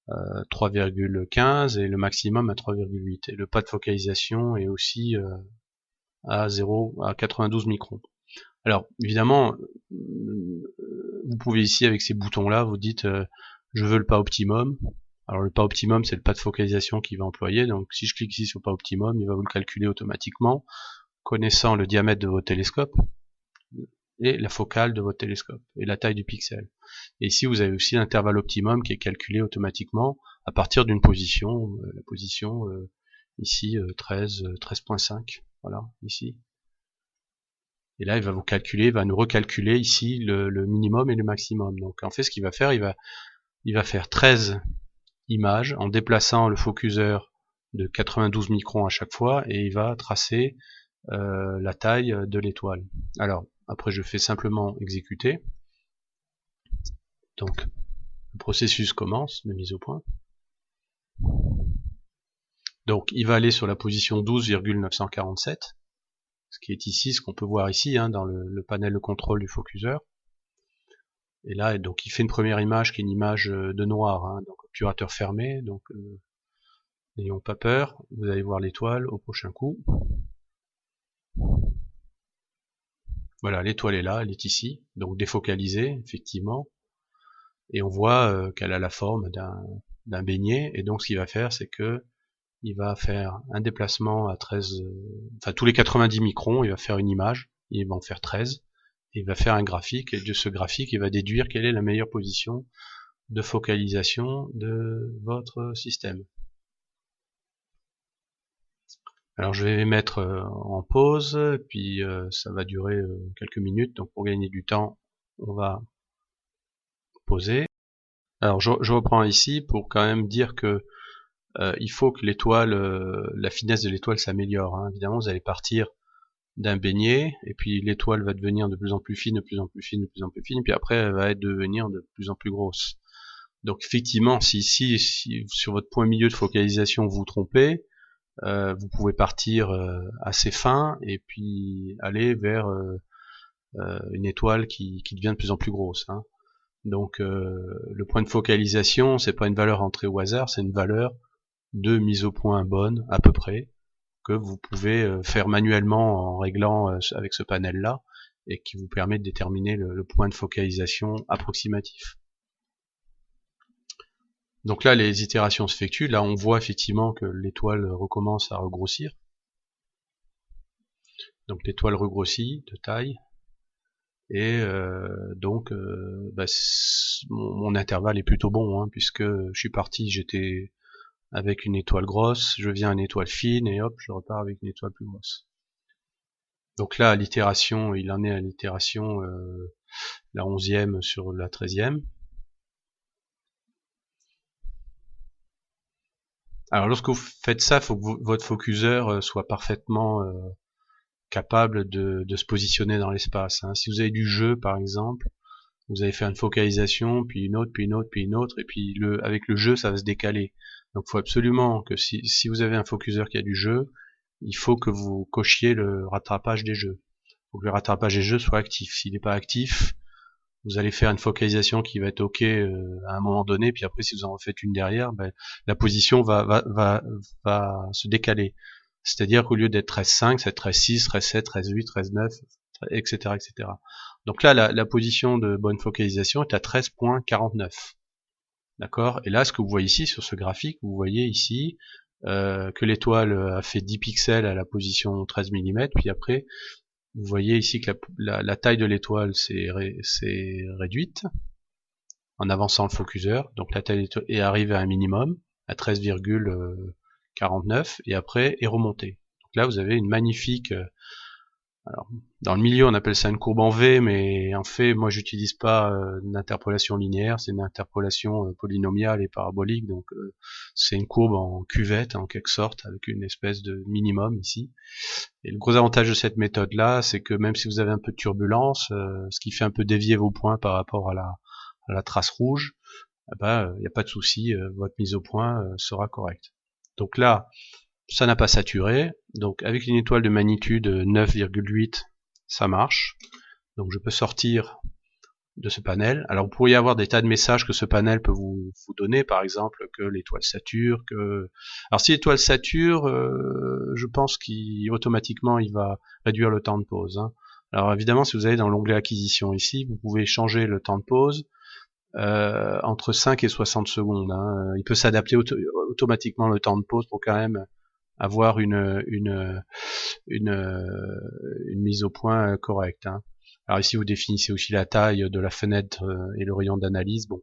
3,15 et le maximum à 3,8. Et le pas de focalisation est aussi à 92 microns. Alors évidemment, vous pouvez ici avec ces boutons là, vous dites je veux le pas optimum. Alors le pas optimum, c'est le pas de focalisation qu'il va employer. Donc si je clique ici sur pas optimum, il va vous le calculer automatiquement, connaissant le diamètre de votre télescope et la focale de votre télescope et la taille du pixel. Et ici vous avez aussi l'intervalle optimum qui est calculé automatiquement à partir d'une position, la position ici 13.5, voilà, ici. Et là il va vous calculer, il va nous recalculer ici le minimum et le maximum. Donc en fait ce qu'il va faire, il va faire 13 images en déplaçant le focuseur de 92 microns à chaque fois et il va tracer la taille de l'étoile. Alors après je fais simplement exécuter. Donc le processus commence de mise au point. Donc il va aller sur la position 12,947, ce qui est ici, ce qu'on peut voir ici hein, dans le panel de contrôle du focuseur. Et là donc il fait une première image qui est une image de noir, hein, donc obturateur fermé, donc n'ayons pas peur, vous allez voir l'étoile au prochain coup. Voilà, l'étoile est là, elle est ici, donc défocalisée, effectivement. Et on voit qu'elle a la forme d'un beignet, et donc ce qu'il va faire, c'est que il va faire un déplacement à 13, enfin tous les 90 microns, il va faire une image, il va en faire 13, et il va faire un graphique, et de ce graphique, il va déduire quelle est la meilleure position de focalisation de votre système. Alors je vais mettre en pause, puis ça va durer quelques minutes, donc pour gagner du temps, on va poser. Alors je reprends ici pour quand même dire que il faut que l'étoile, la finesse de l'étoile s'améliore. Hein. Évidemment, vous allez partir d'un beignet, et puis l'étoile va devenir de plus en plus fine, de plus en plus fine, de plus en plus fine, puis après elle va devenir de plus en plus grosse. Donc effectivement, si sur votre point milieu de focalisation vous vous trompez, vous pouvez partir assez fin et puis aller vers une étoile qui devient de plus en plus grosse. Hein. Donc le point de focalisation, c'est pas une valeur entrée au hasard, c'est une valeur de mise au point bonne à peu près que vous pouvez faire manuellement en réglant avec ce panel là et qui vous permet de déterminer le point de focalisation approximatif. Donc là les itérations s'effectuent, là on voit effectivement que l'étoile recommence à regrossir. Donc l'étoile regrossit de taille et donc mon intervalle est plutôt bon hein, puisque je suis parti, j'étais avec une étoile grosse, je viens à une étoile fine et hop, je repars avec une étoile plus grosse. Donc là, à l'itération, il en est à l'itération la 11e sur la 13e. Alors lorsque vous faites ça, il faut que votre focuseur soit parfaitement capable de se positionner dans l'espace. Hein. Si vous avez du jeu, par exemple, vous allez faire une focalisation, puis une autre, puis une autre, puis une autre, et puis avec le jeu, ça va se décaler. Donc il faut absolument que si vous avez un focuseur qui a du jeu, il faut que vous cochiez le rattrapage des jeux. Il faut que le rattrapage des jeux soit actif. S'il n'est pas actif, vous allez faire une focalisation qui va être ok à un moment donné, puis après si vous en refaites une derrière, la position va se décaler. C'est-à-dire qu'au lieu d'être 13.5, c'est 13.6, 13.7, 13.8, 13.9, etc., etc. Donc là, la position de bonne focalisation est à 13.49. D'accord? Et là, ce que vous voyez ici sur ce graphique, vous voyez ici que l'étoile a fait 10 pixels à la position 13 mm, puis après, vous voyez ici que la taille de l'étoile s'est réduite en avançant le focuseur. Donc la taille est arrivée à un minimum, à 13,49, et après est remontée. Donc là, vous avez une magnifique... alors, dans le milieu, on appelle ça une courbe en V, mais en fait, moi, j'utilise pas une interpolation linéaire, c'est une interpolation polynomiale et parabolique, donc c'est une courbe en cuvette, en quelque sorte, avec une espèce de minimum ici. Et le gros avantage de cette méthode-là, c'est que même si vous avez un peu de turbulence, ce qui fait un peu dévier vos points par rapport à la trace rouge, il n'y a pas de souci, votre mise au point sera correcte. Donc là, ça n'a pas saturé, donc avec une étoile de magnitude 9,8, ça marche. Donc je peux sortir de ce panel. Alors vous pourriez avoir des tas de messages que ce panel peut vous donner, par exemple que l'étoile sature, alors si l'étoile sature, je pense qu'automatiquement il va réduire le temps de pause. Hein. Alors évidemment, si vous allez dans l'onglet acquisition ici, vous pouvez changer le temps de pause entre 5 et 60 secondes. Hein. Il peut s'adapter automatiquement le temps de pause pour quand même avoir une mise au point correcte. Hein. Alors ici, vous définissez aussi la taille de la fenêtre et le rayon d'analyse. Bon,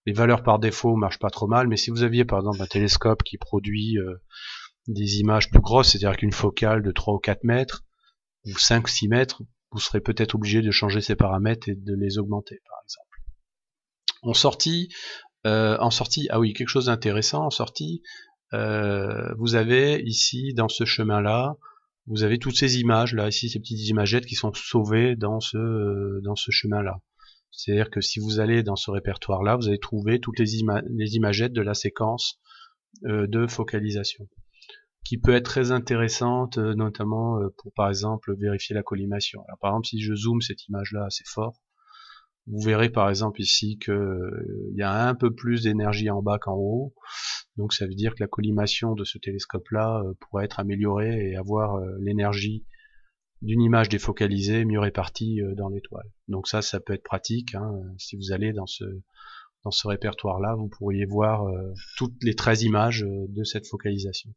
les valeurs par défaut marchent pas trop mal, mais si vous aviez par exemple un télescope qui produit des images plus grosses, c'est-à-dire qu'une focale de 3 ou 4 mètres, ou 5 ou 6 mètres, vous serez peut-être obligé de changer ces paramètres et de les augmenter, par exemple. En sortie, ah oui, quelque chose d'intéressant, en sortie, vous avez ici, dans ce chemin-là, vous avez toutes ces images là, ici ces petites imagettes qui sont sauvées dans ce chemin-là. C'est-à-dire que si vous allez dans ce répertoire-là, vous allez trouver toutes les imagettes de la séquence de focalisation, qui peut être très intéressante, notamment pour par exemple vérifier la collimation. Alors par exemple, si je zoome cette image-là assez fort, vous verrez par exemple ici qu'il y a un peu plus d'énergie en bas qu'en haut. Donc ça veut dire que la collimation de ce télescope-là pourrait être améliorée et avoir l'énergie d'une image défocalisée mieux répartie dans l'étoile. Donc ça peut être pratique. Hein. Si vous allez dans ce répertoire-là, vous pourriez voir toutes les 13 images de cette focalisation.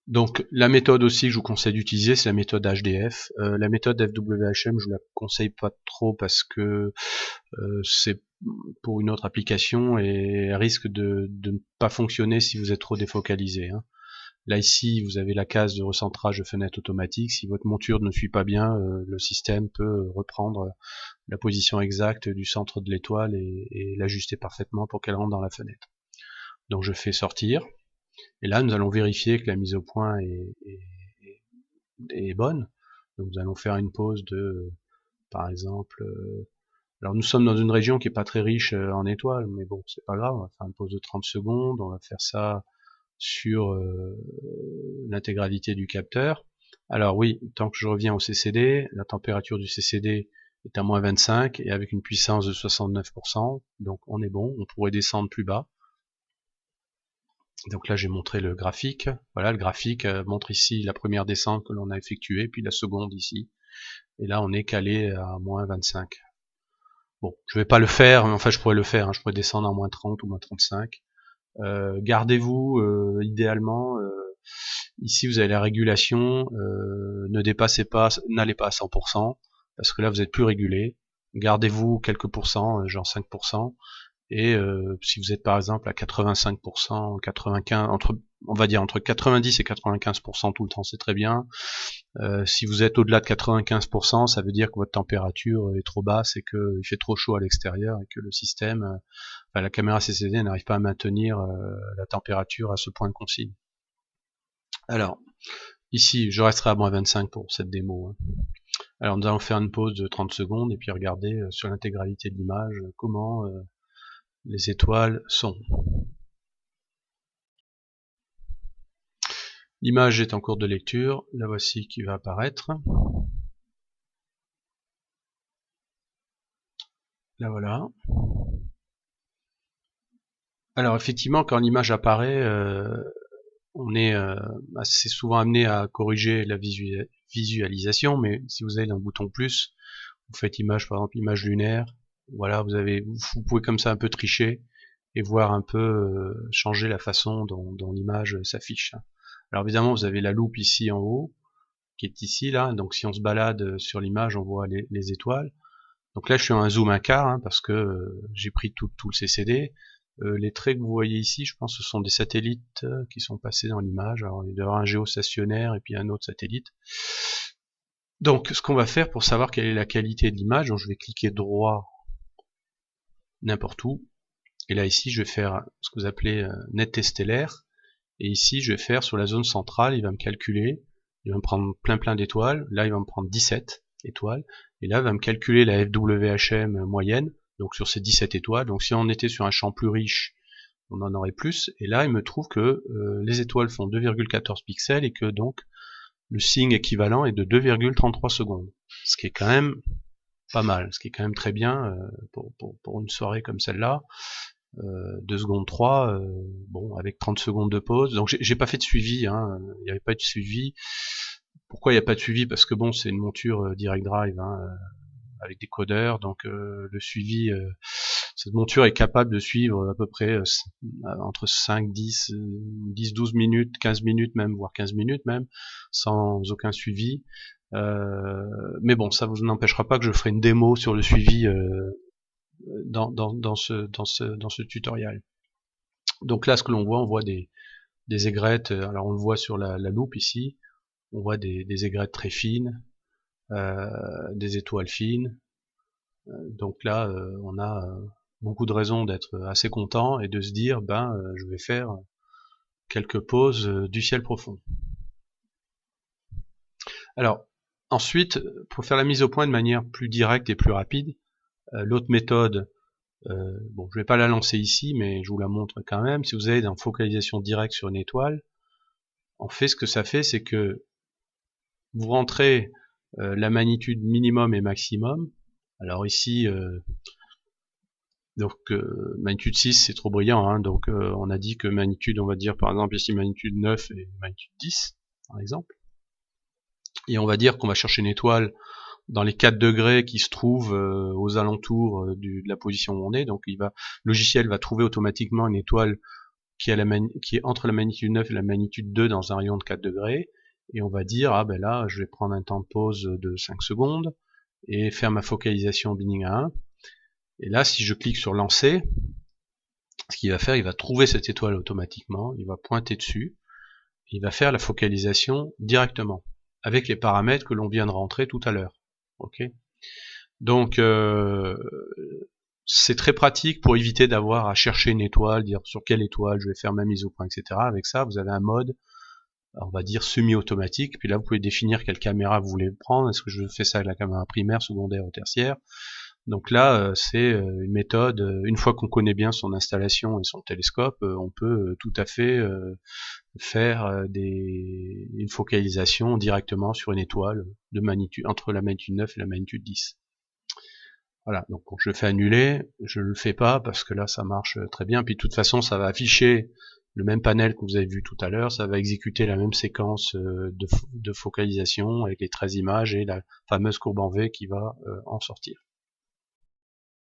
Donc la méthode aussi que je vous conseille d'utiliser, c'est la méthode HDF. La méthode FWHM, je vous la conseille pas trop parce que c'est pour une autre application et elle risque de ne pas fonctionner si vous êtes trop défocalisé. Hein. Là ici, vous avez la case de recentrage de fenêtre automatique. Si votre monture ne suit pas bien, le système peut reprendre la position exacte du centre de l'étoile et l'ajuster parfaitement pour qu'elle rentre dans la fenêtre. Donc je fais sortir. Et là, nous allons vérifier que la mise au point est bonne. Donc nous allons faire une pause de, par exemple, alors nous sommes dans une région qui est pas très riche en étoiles, mais bon, c'est pas grave, on va faire une pause de 30 secondes, on va faire ça sur l'intégralité du capteur. Alors oui, tant que je reviens au CCD, la température du CCD est à moins 25 et avec une puissance de 69%, donc on est bon, on pourrait descendre plus bas. Donc là j'ai montré le graphique, voilà le graphique montre ici la première descente que l'on a effectuée, puis la seconde ici, et là on est calé à moins 25. Bon, je vais pas le faire, mais enfin je pourrais le faire, hein. Je pourrais descendre en moins 30 ou moins 35. Gardez-vous idéalement, ici vous avez la régulation, ne dépassez pas, n'allez pas à 100%, parce que là vous êtes plus régulé. Gardez-vous quelques pourcents, genre 5%, et si vous êtes par exemple à 85%, 95, on va dire entre 90 et 95% tout le temps, c'est très bien. Si vous êtes au-delà de 95%, ça veut dire que votre température est trop basse et qu'il fait trop chaud à l'extérieur et que le système, enfin, la caméra CCD n'arrive pas à maintenir la température à ce point de consigne. Alors, ici, je resterai à moins 25 pour cette démo. Hein. Alors nous allons faire une pause de 30 secondes et puis regarder sur l'intégralité de l'image comment les étoiles sont. L'image est en cours de lecture, la voici qui va apparaître. La voilà. Alors effectivement, quand l'image apparaît, on est assez souvent amené à corriger la visualisation, mais si vous avez un bouton plus, vous faites image, par exemple image lunaire, voilà, vous pouvez comme ça un peu tricher et voir un peu changer la façon dont l'image s'affiche. Alors évidemment, vous avez la loupe ici en haut, qui est ici là, donc si on se balade sur l'image, on voit les étoiles. Donc là, je suis en un zoom 1/4 parce que j'ai pris tout le CCD. Les traits que vous voyez ici, je pense que ce sont des satellites qui sont passés dans l'image. Alors il doit y avoir un géostationnaire et puis un autre satellite. Donc ce qu'on va faire pour savoir quelle est la qualité de l'image, je vais cliquer droit n'importe où. Et là ici, je vais faire ce que vous appelez net stellaire. Et ici, je vais faire sur la zone centrale, il va me calculer, il va me prendre plein d'étoiles. Là, il va me prendre 17 étoiles. Et là, il va me calculer la FWHM moyenne, donc sur ces 17 étoiles. Donc si on était sur un champ plus riche, on en aurait plus. Et là, il me trouve que les étoiles font 2,14 pixels et que donc le signe équivalent est de 2,33 secondes. Ce qui est quand même pas mal, ce qui est quand même très bien pour une soirée comme celle-là. 2 secondes 3, bon, avec 30 secondes de pause. Donc j'ai pas fait de suivi, hein, il n'y avait pas de suivi. Pourquoi il n'y a pas de suivi? Parce que bon, c'est une monture direct drive, hein, avec des codeurs, donc le suivi, cette monture est capable de suivre à peu près entre 5, 10, 10, 12 minutes, 15 minutes même, voire 15 minutes même, sans aucun suivi. Mais bon, ça vous n'empêchera pas que je ferai une démo sur le suivi dans ce tutoriel. Donc là, ce que l'on voit, on voit des aigrettes. Alors on le voit sur la loupe ici. On voit des aigrettes très fines, des étoiles fines. Donc là, on a beaucoup de raisons d'être assez content et de se dire, je vais faire quelques poses du ciel profond. Alors ensuite, pour faire la mise au point de manière plus directe et plus rapide, l'autre méthode, bon, je vais pas la lancer ici, mais je vous la montre quand même. Si vous avez dans focalisation directe sur une étoile, en fait, ce que ça fait, c'est que vous rentrez la magnitude minimum et maximum. Alors ici, donc magnitude 6, c'est trop brillant, hein, donc on a dit que magnitude, on va dire par exemple ici magnitude 9 et magnitude 10, par exemple. Et on va dire qu'on va chercher une étoile dans les 4 degrés qui se trouvent aux alentours de la position où on est. Donc le logiciel va trouver automatiquement une étoile qui est entre la magnitude 9 et la magnitude 2 dans un rayon de 4 degrés. Et on va dire, ah ben là, je vais prendre un temps de pause de 5 secondes et faire ma focalisation binning à 1. Et là, si je clique sur lancer, ce qu'il va faire, il va trouver cette étoile automatiquement, il va pointer dessus, il va faire la focalisation directement, avec les paramètres que l'on vient de rentrer tout à l'heure. Ok. Donc c'est très pratique pour éviter d'avoir à chercher une étoile, dire sur quelle étoile je vais faire ma mise au point, etc. Avec ça, vous avez un mode, on va dire semi-automatique. Puis là, vous pouvez définir quelle caméra vous voulez prendre. Est-ce que je fais ça avec la caméra primaire, secondaire ou tertiaire? Donc là, c'est une méthode. Une fois qu'on connaît bien son installation et son télescope, on peut tout à fait faire une focalisation directement sur une étoile de magnitude entre la magnitude 9 et la magnitude 10. Voilà, donc quand je fais annuler, je le fais pas parce que là ça marche très bien. Puis de toute façon, ça va afficher le même panel que vous avez vu tout à l'heure, ça va exécuter la même séquence de focalisation avec les 13 images et la fameuse courbe en V qui va en sortir.